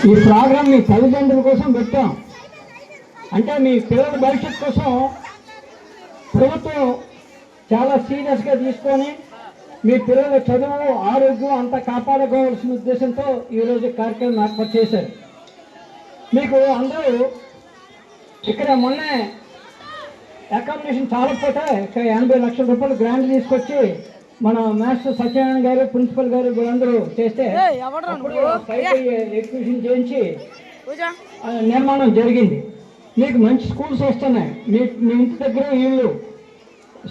ఈ ప్రోగ్రామ్ మీ తల్లిదండ్రుల కోసం పెట్టాం. అంటే మీ పిల్లల భవిష్యత్తు కోసం ప్రభుత్వం చాలా సీరియస్గా తీసుకొని మీ పిల్లల చదువు ఆరోగ్యం అంతా కాపాడుకోవాల్సిన ఉద్దేశంతో ఈరోజు కార్యక్రమం ఏర్పాటు చేశారు. మీకు అందరూ ఇక్కడ మొన్నే అకామిడేషన్ చాలా పోతే ఇక్కడ 80 లక్షల రూపాయలు గ్రాంట్ తీసుకొచ్చి మన మాస్టర్ సత్యనారాయణ గారు ప్రిన్సిపల్ గారు వీళ్ళందరూ చేస్తే ఎగ్జిబిషన్ చేయించి నిర్మాణం జరిగింది. మీకు మంచి స్కూల్స్ వస్తున్నాయి. మీ ఇంటి దగ్గర ఇల్లు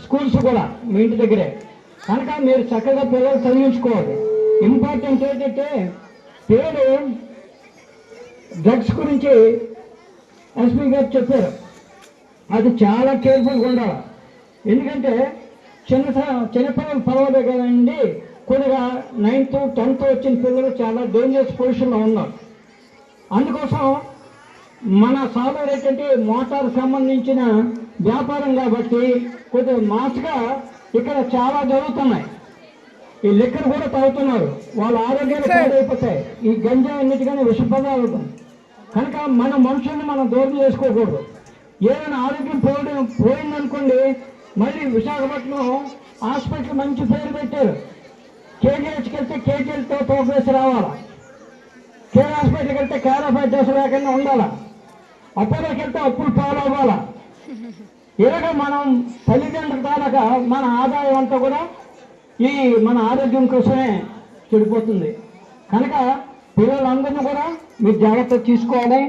స్కూల్స్ కూడా మీ ఇంటి దగ్గరే కనుక మీరు చక్కగా పిల్లలు చదివించుకోవాలి. ఇంపార్టెంట్ ఏంటంటే పిల్లలు డ్రగ్స్ గురించి ఎస్పీ గారు చెప్పారు. అది చాలా కేర్ఫుల్గా ఉండాలి. ఎందుకంటే చిన్నపిల్లలు పర్వాలే కదండి, కొద్దిగా 9th 10th వచ్చిన పిల్లలు చాలా డేంజరస్ పొజిషన్లో ఉన్నారు. అందుకోసం మన సాలరీ ఏంటంటే మోటార్ సంబంధించిన వ్యాపారం కాబట్టి కొద్దిగా మాస్గా ఇక్కడ చాలా జరుగుతున్నాయి. ఈ లిక్కర్ కూడా తాగుతున్నారు, వాళ్ళ ఆరోగ్యాలు పాడైపోతాయి. ఈ గంజా అన్నిటికీ విష పదార్థం కనుక మన మనుషుల్ని మనం దూరం చేసుకోకూడదు. ఏదైనా ఆరోగ్యం పోయిందనుకోండి, మళ్ళీ విశాఖపట్నం హాస్పిటల్ మంచి పేరు పెట్టారు. కేజీహెచ్కి వెళ్తే కేజీలతో ప్రోగ్రెస్ రావాలా, కేర్ హాస్పిటల్కి వెళ్తే కేర్ ఆఫ్ అడ్రస్ లేకుండా ఉండాలా, అప్పులకి వెళ్తే అప్పులు ఫాలో అవ్వాలా. ఇలాగ మనం తల్లిదండ్రుల దాకా మన ఆదాయం అంతా కూడా ఈ మన ఆరోగ్యం కోసమే చెడిపోతుంది. కనుక పిల్లలందరినీ కూడా మీరు జాగ్రత్త తీసుకోవాలి.